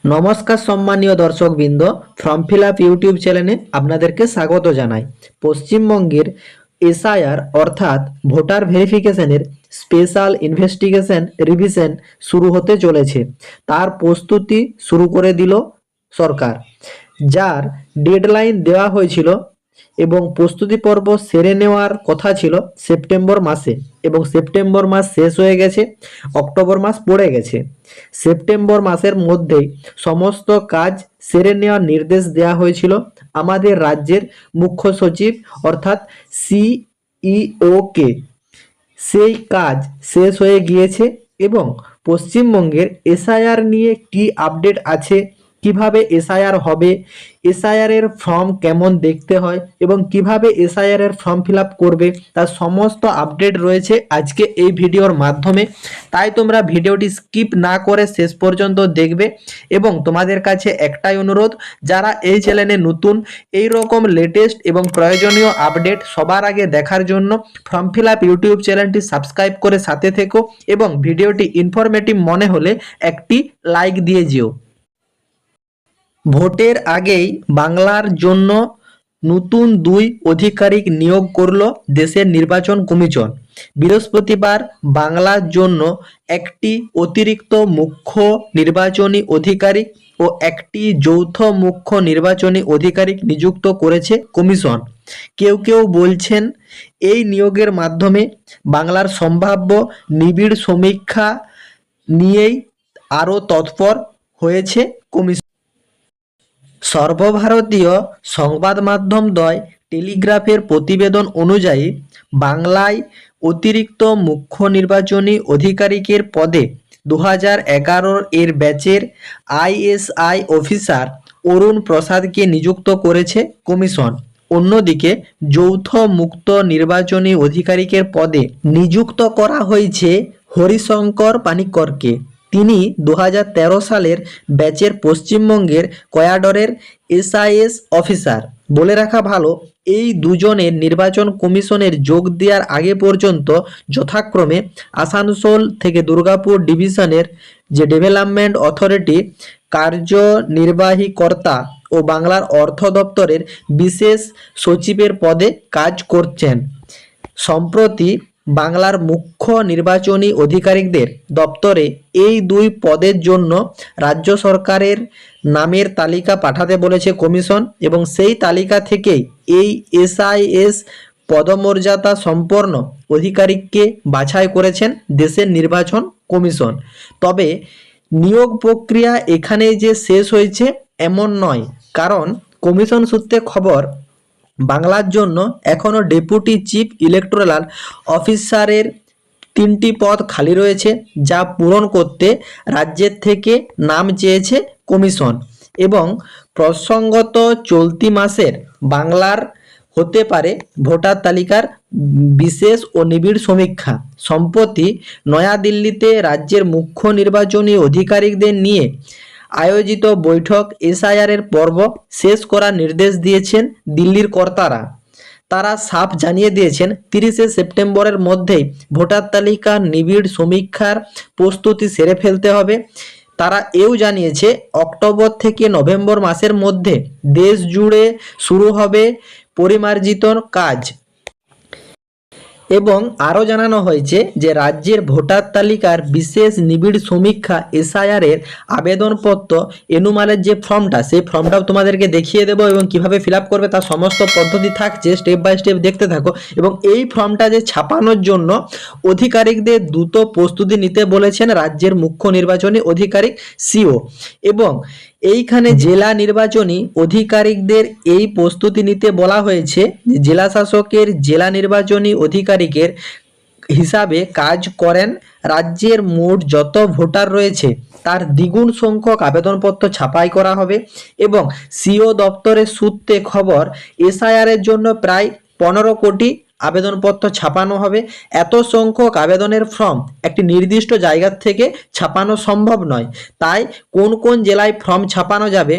নমস্কার সম্মানীয় দর্শকবৃন্দ, ফর্ম ফিল আপ ইউটিউব চ্যানেলে আপনাদেরকে স্বাগত জানাই। পশ্চিমবঙ্গের এসআইআর অর্থাৎ ভোটার ভেরিফিকেশনের স্পেশাল ইনভেস্টিগেশন রিভিশন শুরু হতে চলেছে। তার প্রস্তুতি শুরু করে দিল সরকার, যার ডেডলাইন দেওয়া হয়েছিল এবং প্রস্তুতি পর্ব সেরে নেওয়ার কথা ছিল সেপ্টেম্বর মাসে, এবং সেপ্টেম্বর মাস শেষ হয়ে গেছে, অক্টোবর মাস পড়ে গেছে। সেপ্টেম্বর মাসের মধ্যেই সমস্ত কাজ সেরে নেওয়ার নির্দেশ দেওয়া হয়েছিল আমাদের রাজ্যের মুখ্য সচিব অর্থাৎ সিইওকে। সেই কাজ শেষ হয়ে গিয়েছে এবং পশ্চিমবঙ্গের এসআইআর নিয়ে কি আপডেট আছে, কিভাবে এসআইআর হবে, এসআইআর এর ফর্ম কেমন দেখতে হয় এবং কিভাবে এসআইআর এর ফর্ম ফিল আপ করবে, তার সমস্ত আপডেট রয়েছে আজকে এই ভিডিওর মাধ্যমে। তাই তোমরা ভিডিওটি স্কিপ না করে শেষ পর্যন্ত দেখবে। এবং তোমাদের কাছে একটাই অনুরোধ, যারা এই চ্যানেলে নতুন, এই রকম লেটেস্ট এবং প্রয়োজনীয় আপডেট সবার আগে দেখার জন্য ফর্ম ফিল আপ ইউটিউব চ্যানেলটি সাবস্ক্রাইব করে সাথে থেকো এবং ভিডিওটি ইনফরমেটিভ মনে হলে একটি লাইক দিয়ে যেও। ভোটের আগেই বাংলার জন্য নতুন 2 আধিকারিক নিয়োগ করল দেশের নির্বাচন কমিশন। বৃহস্পতিবার বাংলার জন্য একটি অতিরিক্ত মুখ্য নির্বাচনী অধিকারিক ও একটি যৌথ মুখ্য নির্বাচনী অধিকারিক নিযুক্ত করেছে কমিশন। কেউ কেউ বলছেন এই নিয়োগের মাধ্যমে বাংলার সম্ভাব্য নিবিড় সমীক্ষা নিয়েই আরও তৎপর হয়েছে কমিশন। সর্বভারতীয় সংবাদ মাধ্যম দ্বয় টেলিগ্রাফের প্রতিবেদন অনুযায়ী বাংলায় অতিরিক্ত মুখ্য নির্বাচনী অধিকারিকের পদে 2011 এর ব্যাচের আইএসআই অফিসার অরুণ প্রসাদকে নিযুক্ত করেছে কমিশন। অন্যদিকে যৌথ মুক্ত নির্বাচনী অধিকারিকের পদে নিযুক্ত করা হয়েছে হরিশঙ্কর পানিক্করকে। তিনি 2013 সালের ব্যাচের পশ্চিমবঙ্গের ক্যাডারের এসআইএস অফিসার। বলে রাখা ভালো, এই দুজনের নির্বাচন কমিশনের যোগ দেওয়ার আগে পর্যন্ত যথাক্রমে আসানসোল থেকে দুর্গাপুর ডিভিশনের যে ডেভেলপমেন্ট অথরিটি কার্যনির্বাহী কর্তা ও বাংলার অর্থ দপ্তরের বিশেষ সচিবের পদে কাজ করছেন। সম্প্রতি বাংলার মুখ্য নির্বাচনী আধিকারিকদের দপ্তরে এই 2 পদের জন্য রাজ্য সরকারের নামের তালিকা পাঠাতে বলেছে কমিশন, এবং সেই তালিকা থেকেই এই এসআইএস পদমর্যাদা সম্পন্ন আধিকারিককে বাছাই করেছেন দেশের নির্বাচন কমিশন। তবে নিয়োগ প্রক্রিয়া এখানেই যে শেষ হয়েছে এমন নয়, কারণ কমিশন সূত্রে খবর বাংলার জন্য এখনও ডেপুটি চিফ ইলেকটোরাল অফিসারের 3টি পদ খালি রয়েছে, যা পূরণ করতে রাজ্যের থেকে নাম চেয়েছে কমিশন। এবং প্রসঙ্গত চলতি মাসের বাংলার হতে পারে ভোটার তালিকার বিশেষ ও নিবিড় সমীক্ষা। সম্প্রতি নয়াদিল্লিতে রাজ্যের মুখ্য নির্বাচনী আধিকারিকদের নিয়ে আয়োজিত বৈঠক এসআইআর এর পর্ব শেষ করার নির্দেশ দিয়েছেন দিল্লির কর্তারা। তারা সাফ জানিয়ে দিয়েছেন 30শে সেপ্টেম্বরের মধ্যেই ভোটার তালিকার নিবিড় সমীক্ষার প্রস্তুতি সেরে ফেলতে হবে। তারা এও জানিয়েছে অক্টোবর থেকে নভেম্বর মাসের মধ্যে দেশ জুড়ে শুরু হবে পরিমার্জিত কাজ। এবং আরও জানানো হয়েছে যে রাজ্যের ভোটার তালিকার বিশেষ নিবিড় সমীক্ষা এসআইআর এর আবেদনপত্র এনুমালের যে ফর্মটা, সেই ফর্মটাও তোমাদেরকে দেখিয়ে দেবো এবং কিভাবে ফিল আপ করবে তার সমস্ত পদ্ধতি থাকছে, স্টেপ বাই স্টেপ দেখতে থাকো। এবং এই ফর্মটা যে ছাপানোর জন্য আধিকারিকদের দ্রুত প্রস্তুতি নিতে বলেছেন রাজ্যের মুখ্য নির্বাচনী আধিকারিক সিও। এবং এইখানে জেলা নির্বাচনী আধিকারিকদের এই প্রস্তুতি নিতে বলা হয়েছে। জেলা শাসকের জেলা নির্বাচনী আধিকারিকের হিসাবে কাজ করেন। রাজ্যের মোট যত ভোটার রয়েছে তার দ্বিগুণ সংখ্যক আবেদনপত্র ছাপাই করা হবে। এবং সিও দপ্তরের সূত্রে খবর এসআইআর এর জন্য প্রায় 15 কোটি আবেদনপত্র ছাপানো হবে। এত সংখ্যক আবেদনের ফর্ম একটি নির্দিষ্ট জায়গা থেকে ছাপানো সম্ভব নয়, তাই কোন কোন জেলায় ফর্ম ছাপানো যাবে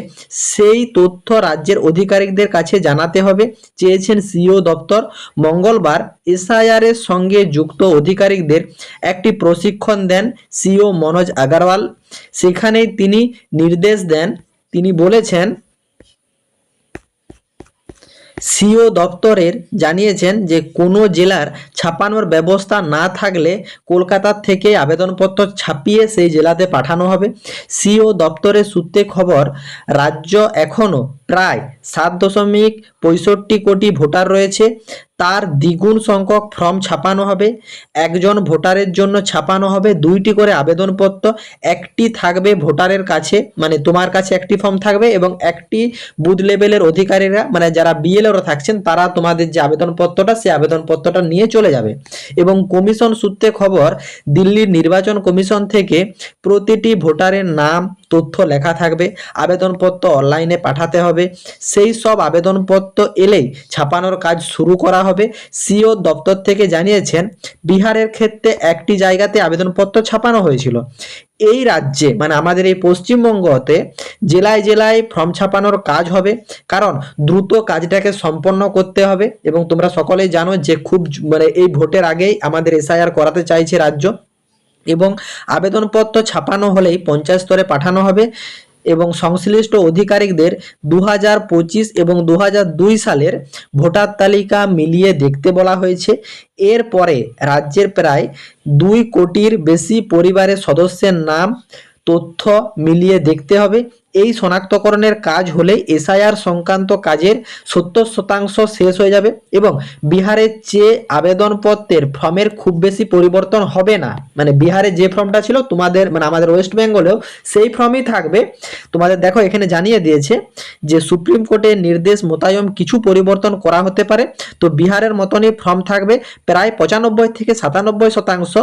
সেই তথ্য রাজ্যের আধিকারিকদের কাছে জানাতে হবে, চেয়েছেন সিইও দপ্তর। মঙ্গলবার এসআইআর এর সঙ্গে যুক্ত আধিকারিকদের একটি প্রশিক্ষণ দেন সিইও মনোজ আগরওয়াল। সেখানেই তিনি নির্দেশ দেন, তিনি বলেছেন, সিইও দপ্তরের জানিয়েছেন যে কোনো জেলার ছাপানোর ব্যবস্থা না থাকলে কলকাতা থেকে আবেদনপত্র ছাপিয়ে সেই জেলাতে পাঠানো হবে। সিইও দপ্তরের সূত্রে খবর, রাজ্য এখনও প্রায় 7.65 কোটি ভোটার রয়েছে, তার দ্বিগুণ সংখ্যক ফর্ম ছাপানো হবে। একজন ভোটারের জন্য ছাপানো হবে 2টি করে আবেদনপত্র, একটি থাকবে ভোটারের কাছে, মানে তোমার কাছে একটি ফর্ম থাকবে এবং একটি বুথ লেভেলের অধিকারীরা মানে যারা বিএলওরা থাকছেন তারা তোমাদের যে আবেদনপত্রটা সেই আবেদনপত্রটা নিয়ে চলে যাবে। এবং কমিশন সূত্রে খবর, দিল্লির নির্বাচন কমিশন থেকে প্রতিটি ভোটারের নাম তথ্য লেখা থাকবে, আবেদনপত্র অনলাইনে পাঠাতে হবে, সেই সব আবেদনপত্র এলেই ছাপানোর কাজ শুরু করা হবে। সিইও দপ্তর থেকে জানিয়েছেন, বিহারের ক্ষেত্রে একটি জায়গাতে আবেদনপত্র ছাপানো হয়েছিল। এই রাজ্যে মানে আমাদের এই পশ্চিমবঙ্গতে জেলায় জেলায় ফর্ম ছাপানোর কাজ হবে, কারণ দ্রুত কাজটাকে সম্পন্ন করতে হবে। এবং তোমরা সকলেই জানো যে খুব মানে এই ভোটের আগেই আমাদের এসআইআর করাতে চাইছে রাজ্য, এবং আবেদনপত্র ছাপানো হলেই পঞ্চায়েত স্তরে পাঠানো হবে। এবং সংশ্লিষ্ট আধিকারিকদের 2025 এবং 2002 সালের ভোটার তালিকা মিলিয়ে দেখতে বলা হয়েছে। এরপরে রাজ্যের প্রায় 2 কোটির বেশি পরিবারের সদস্যের নাম তথ্য মিলিয়ে দেখতে হবে। এই শনাক্তকরণের কাজ হলে এসআইআর সংক্রান্ত কাজের 70% শেষ হয়ে যাবে এবং বিহারের চেয়ে আবেদনপত্রের ফর্মের খুব বেশি পরিবর্তন হবে না। মানে বিহারে যে ফর্মটা ছিল তোমাদের মানে আমাদের ওয়েস্ট বেঙ্গলেও সেই ফর্মই থাকবে। তোমাদের দেখো এখানে জানিয়ে দিয়েছে যে সুপ্রিম কোর্টের নির্দেশ মোতায়েন কিছু পরিবর্তন করা হতে পারে। তো বিহারের মতনই ফর্ম থাকবে, প্রায় 95 থেকে 97%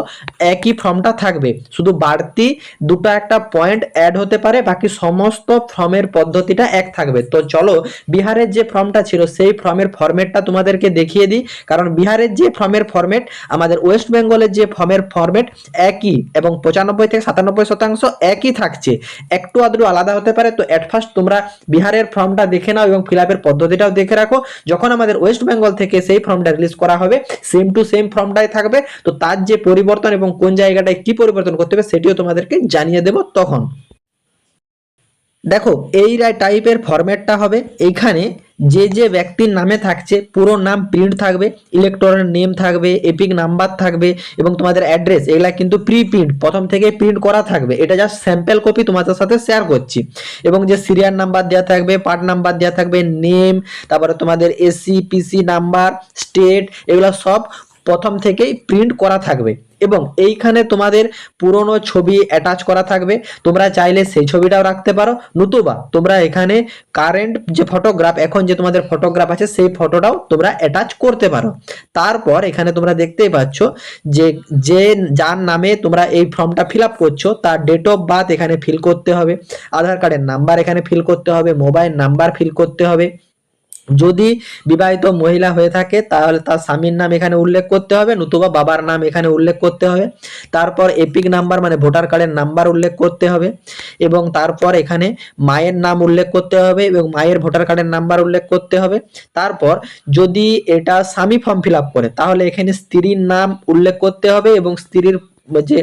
একই ফর্মটা থাকবে, শুধু বাড়তি দুটো একটা পয়েন্ট অ্যাড হতে পারে, বাকি সমস্ত ফর্মের পদ্ধতিটা এক থাকবে। তো চলো বিহারের যে ফর্মটা ছিল সেই ফর্মের ফরম্যাটটা তোমাদেরকে দেখিয়ে দিই, কারণ বিহারের যে ফর্মের ফরম্যাট আমাদের ওয়েস্ট বেঙ্গলের যে ফর্মের ফরম্যাট একই এবং 95 থেকে 97% একই থাকছে, একটু আধটু আলাদা হতে পারে। তো এট ফার্স্ট তোমরা বিহারের ফর্মটা দেখে নাও এবং ফিল আপের পদ্ধতিটাও দেখে রাখো, যখন আমাদের ওয়েস্ট বেঙ্গল থেকে সেই ফর্মটা রিলিজ করা হবে সেম টু সেম ফর্মটাই থাকবে। তো তার যে পরিবর্তন এবং কোন জায়গাটায় কি পরিবর্তন করতে হবে সেটিও তোমাদেরকে জানিয়ে দেব তখন। দেখো এই টাইপের ফরম্যাটটা হবে, এইখানে যে যে ব্যক্তির নামে থাকছে পুরো নাম প্রিন্ট থাকবে, ইলেকট্রনের নেম থাকবে, এপিক নাম্বার থাকবে এবং তোমাদের অ্যাড্রেস, এগুলা কিন্তু প্রি প্রিন্ট প্রথম থেকে প্রিন্ট করা থাকবে। এটা জাস্ট স্যাম্পল কপি তোমাদের সাথে শেয়ার করছি। এবং যে সিরিয়াল নাম্বার দেওয়া থাকবে, পার্ট নাম্বার দেওয়া থাকবে, নেম, তারপরে তোমাদের এসি পিসি নাম্বার, স্টেট, এগুলো সব প্রথম থেকেই প্রিন্ট করা থাকবে। এবং এইখানে তোমাদের পুরনো ছবি অ্যাটাচ করা থাকবে, তোমরা চাইলে সেই ছবিটাও রাখতে পারো, নতুবা তোমরা এখানে কারেন্ট যে ফটোগ্রাফ এখন যে তোমাদের ফটোগ্রাফ আছে সেই ফটোটাও তোমরা অ্যাটাচ করতে পারো। তারপর এখানে তোমরা দেখতেই পাচ্ছ যে যে যার নামে তোমরা এই ফর্মটা ফিল আপ করছো তার ডেট অফ বার্থ এখানে ফিল করতে হবে, আধার কার্ডের নাম্বার এখানে ফিল করতে হবে, মোবাইল নাম্বার ফিল করতে হবে। যদি বিবাহিত মহিলা হয়ে থাকে তাহলে তার স্বামীর নাম এখানে উল্লেখ করতে হবে, নতুবা বাবার নাম এখানে উল্লেখ করতে হবে। তারপর এপিক নাম্বার মানে ভোটার কার্ডের নাম্বার উল্লেখ করতে হবে এবং তারপর এখানে মায়ের নাম উল্লেখ করতে হবে এবং মায়ের ভোটার কার্ডের নাম্বার উল্লেখ করতে হবে। তারপর যদি এটা স্বামী ফর্ম ফিল আপ করে তাহলে এখানে স্ত্রীর নাম উল্লেখ করতে হবে এবং স্ত্রীর যে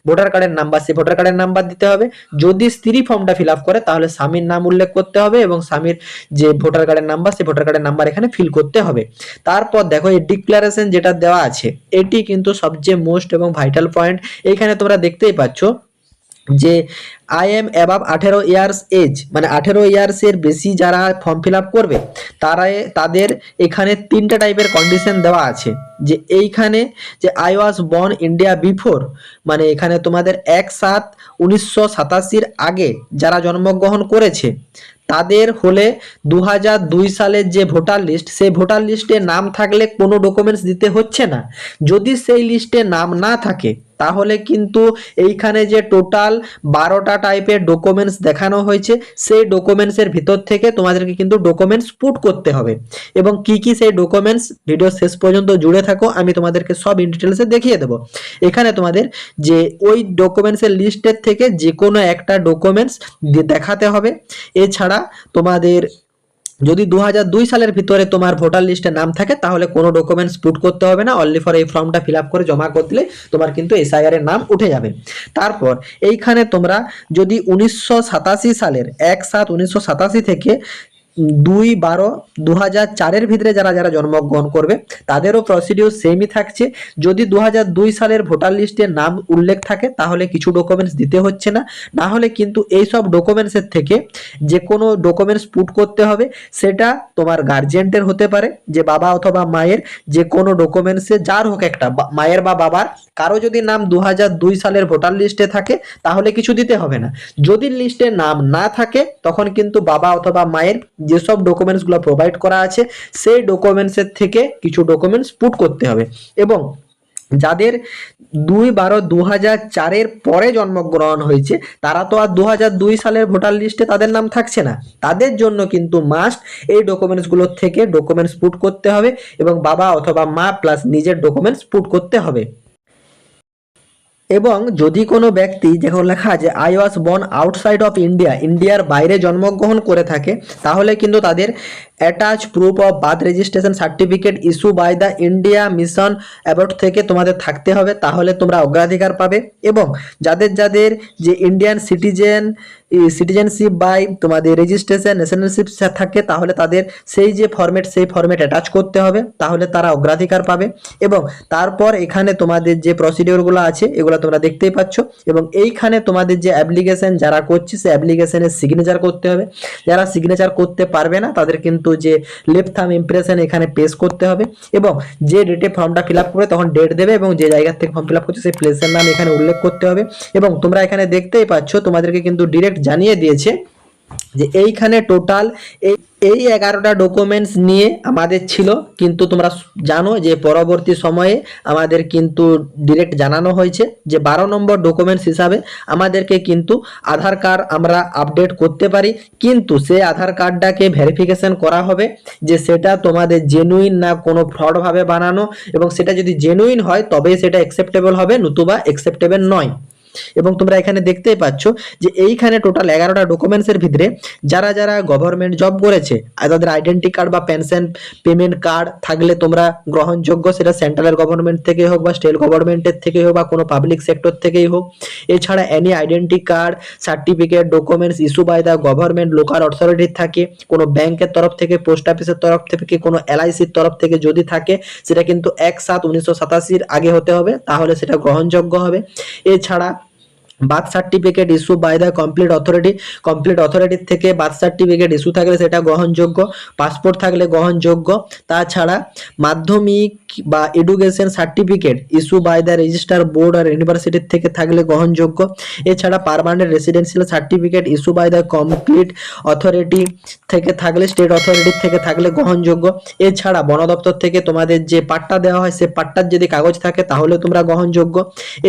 ভোটার কার্ডের নাম্বার সেই ভোটার কার্ডের নাম্বার দিতে হবে। যদি স্ত্রী ফর্মটা ফিল আপ করে তাহলে স্বামীর নাম উল্লেখ করতে হবে এবং স্বামীর যে ভোটার কার্ডের নাম্বার সেই ভোটার কার্ডের নাম্বার এখানে ফিল করতে হবে। তারপর দেখো এই ডিক্লারেশন যেটা দেওয়া আছে এটি কিন্তু সবচেয়ে মোস্ট এবং ভাইটাল পয়েন্ট। এইখানে তোমরা দেখতেই পাচ্ছ যে I am above 18 years age, মানে 18 ইয়ার্সের বেশি যারা ফর্ম ফিল আপ করবে তাদের এখানে 3টা টাইপের কন্ডিশন দেওয়া আছে। যে এইখানে যে I was born India before, মানে এখানে তোমাদের 1/7/1987 আগে যারা জন্মগ্রহণ করেছে তাদের হলে 2002 সালের যে ভোটার লিস্ট সেই ভোটার লিস্টে নাম থাকলে কোনো ডকুমেন্টস দিতে হচ্ছে না। যদি সেই লিস্টে নাম না থাকে তাহলে কিন্তু এইখানে যে টোটাল 12টা টাইপের ডকুমেন্টস দেখানো হয়েছে, সেই ডকুমেন্টসের ভিতর থেকে তোমাদেরকে কিন্তু ডকুমেন্টস পুট করতে হবে। এবং কি কি সেই ডকুমেন্টস, ভিডিও শেষ পর্যন্ত জুড়ে থাকো, আমি তোমাদেরকে সব ইন ডিটেলসে দেখিয়ে দেবো। এখানে তোমাদের যে ওই ডকুমেন্টসের লিস্টের থেকে যে কোনো একটা ডকুমেন্টস দেখাতে হবে। এছাড়া তোমাদের যদি 2002 সালের ভিতরে তোমার ভোটার লিস্টে নাম থাকে তাহলে কোনো ডকুমেন্টস পুট করতে হবে না, অনলি ফর এই ফর্মটা ফিল আপ করে জমা করে দিলে তোমার কিন্তু এসআইআর এর নাম উঠে যাবে। তারপর এইখানে তোমরা যদি 1987 সালের 1/7/1987 থেকে 2/12/2004 ভিতরে যারা যারা জন্মগ্রহণ করবে তাদেরও প্রসিডিউর সেমই থাকছে। যদি 2002 সালের ভোটার লিস্টে নাম উল্লেখ থাকে তাহলে কিছু ডকুমেন্টস দিতে হচ্ছে না, না হলে কিন্তু এই সব ডকুমেন্টসের থেকে যে কোনো ডকুমেন্টস পুট করতে হবে। সেটা তোমার গার্জিয়ানদের হতে পারে, যে বাবা অথবা মায়ের যে কোনো ডকুমেন্টসে যার হোক একটা, মায়ের বা বাবার কারো যদি নাম 2002 সালের ভোটার লিস্টে থাকে তাহলে কিছু দিতে হবে না। যদি লিস্টে নাম না থাকে তখন কিন্তু বাবা অথবা মায়ের যেসব ডকুমেন্টসগুলো প্রোভাইড করা আছে সেই ডকুমেন্টসের থেকে কিছু ডকুমেন্টস পুট করতে হবে। এবং যাদের 2/12/2004 পরে জন্মগ্রহণ হয়েছে তারা তো আর 2002 সালের ভোটার লিস্টে তাদের নাম থাকছে না, তাদের জন্য কিন্তু মাস্ট এই ডকুমেন্টসগুলোর থেকে ডকুমেন্টস পুট করতে হবে এবং বাবা অথবা মা প্লাস নিজের ডকুমেন্টস পুট করতে হবে। এবং যদি কোনো ব্যক্তি যেখানে লেখা আছে I was born outside of India, ইন্ডিয়ার বাইরে জন্মগ্রহণ করে থাকে, তাহলে কিন্তু তাদের attach proof of birth registration certificate issue by the India mission about থেকে তোমাদের থাকতে হবে, তাহলে তোমরা অগ্রাধিকার পাবে। এবং যাদের যাদের যে ইন্ডিয়ান সিটিজেনশিপ বাই তোমাদের রেজিস্ট্রেশন ন্যাশনালশিপ থাকে তাহলে তাদের সেই যে ফরম্যাট সেই ফরম্যাট অ্যাটাচ করতে হবে, তাহলে তারা অগ্রাধিকার পাবে। এবং তারপর এখানে তোমাদের যে প্রসিডিওরগুলো আছে এগুলো তোমরা দেখতেই পাচ্ছ। এবং এইখানে তোমাদের যে অ্যাপ্লিকেশন যারা করছে সেই অ্যাপ্লিকেশনের সিগনেচার করতে হবে। যারা সিগনেচার করতে পারবে না তাদের কিন্তু যে লেফট থাম্ব ইমপ্রেশন এখানে পেস্ট করতে হবে। এবং যে ডেটে ফর্মটা ফিল আপ করবে তখন ডেট দেবে এবং যে জায়গা থেকে ফর্ম ফিল আপ করছে সেই প্লেসের নাম এখানে উল্লেখ করতে হবে। এবং তোমরা এখানে দেখতেই পাচ্ছ তোমাদেরকে কিন্তু ডিরেক্ট জানিয়ে দিয়েছে যে এইখানে টোটাল এই 11টা ডকুমেন্টস নিয়ে আমাদের ছিল, কিন্তু তোমরা জানো যে পরবর্তী সময়ে আমাদের কিন্তু ডিরেক্ট জানানো হয়েছে যে 12 নম্বর ডকুমেন্টস হিসাবে আমাদেরকে কিন্তু আধার কার্ড আমরা আপডেট করতে পারি, কিন্তু সেই আধার কার্ডটাকে ভেরিফিকেশন করা হবে যে সেটা তোমাদের জেনুইন না কোনো ফ্রড ভাবে বানানো, এবং সেটা যদি জেনুইন হয় তবেই সেটা অ্যাকসেপ্টেবল হবে, নতুবা অ্যাকসেপ্টেবল নয়। এবং তোমরা এখানে দেখতেই পাচ্ছ যে এইখানে টোটাল 11টা ডকুমেন্টসের ভিতরে যারা যারা গভর্নমেন্ট জব করেছে তাদের আইডেন্টি কার্ড বা পেনশন পেমেন্ট কার্ড থাকলে তোমরা গ্রহণযোগ্য, সেটা সেন্ট্রাল গভর্নমেন্ট থেকে হোক বা স্টেট গভর্নমেন্টের থেকে হোক বা কোনো পাবলিক সেক্টর থেকেই হোক। এছাড়া any identity card certificate documents issue by the government local authority থাকে, কোনো ব্যাংকের তরফ থেকে, পোস্ট অফিসের তরফ থেকে, কোনো এলআইসির তরফ থেকে যদি থাকে সেটা কিন্তু 1/7/1987 আগে হতে হবে, তাহলে সেটা গ্রহণযোগ্য হবে। এছাড়া birth certificate issue by the complete অথরিটির থেকে বার্থ সার্টিফিকেট ইস্যু থাকলে সেটা গ্রহণযোগ্য, পাসপোর্ট থাকলে গ্রহণযোগ্য। তাছাড়া মাধ্যমিক বা education certificate issue by the register board আর ইউনিভার্সিটির থেকে থাকলে গ্রহণযোগ্য। এছাড়া permanent residential certificate issue by the complete authority থেকে থাকলে, স্টেট অথরিটির থেকে থাকলে গ্রহণযোগ্য। এছাড়া বন দপ্তর থেকে তোমাদের যে পাট্টা দেওয়া হয় সে পাট্টার যদি কাগজ থাকে তাহলে তোমরা গ্রহণযোগ্য।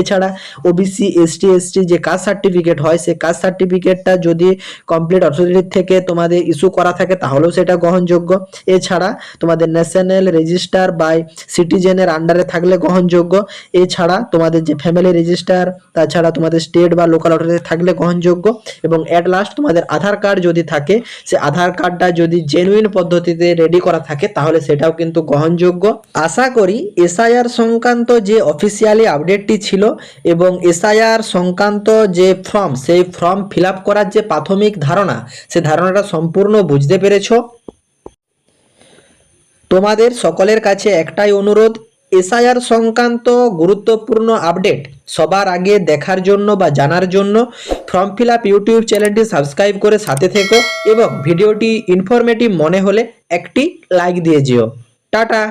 এছাড়া ওবিসি এসটি যে কাস্ট সার্টিফিকেট হয় সেই কাস্ট সার্টিফিকেটটা যদি কমপ্লিট অথরিটি থেকে তোমাদের ইস্যু করা থাকে তাহলেও সেটা গ্রহণযোগ্য। এছাড়া তোমাদের ন্যাশনাল রেজিস্টার বাই সিটিজেনের আন্ডারে থাকলে গ্রহণযোগ্য। এছাড়া তোমাদের যে ফ্যামিলি রেজিস্টার, তাছাড়া তোমাদের স্টেট বা লোকাল অথরিটি থাকলে গ্রহণযোগ্য। এবং অ্যাট লাস্ট তোমাদের আধার কার্ড যদি থাকে, সে আধার কার্ডটা যদি জেনুইন পদ্ধতিতে রেডি করা থাকে তাহলে সেটাও কিন্তু গ্রহণযোগ্য। আশা করি এসআইআর সংক্রান্ত যে অফিসিয়ালি আপডেটটি ছিল এবং এসআইআর সংক্রান্ত যে ফর্ম, সেই ফর্ম ফিল আপ করার যে প্রাথমিক ধারণা, সে ধারণাটা সম্পূর্ণ বুঝতে পেরেছো। তোমাদের সকলের কাছে একটাই অনুরোধ, এসআইআর সংক্রান্ত গুরুত্বপূর্ণ আপডেট সবার আগে দেখার জন্য বা জানার জন্য ফর্ম ফিল আপ ইউটিউব চ্যানেলটি সাবস্ক্রাইব করে সাথে থেকো এবং ভিডিওটি ইনফরমেটিভ মনে হলে একটি লাইক দিয়ে যেও। টাটা।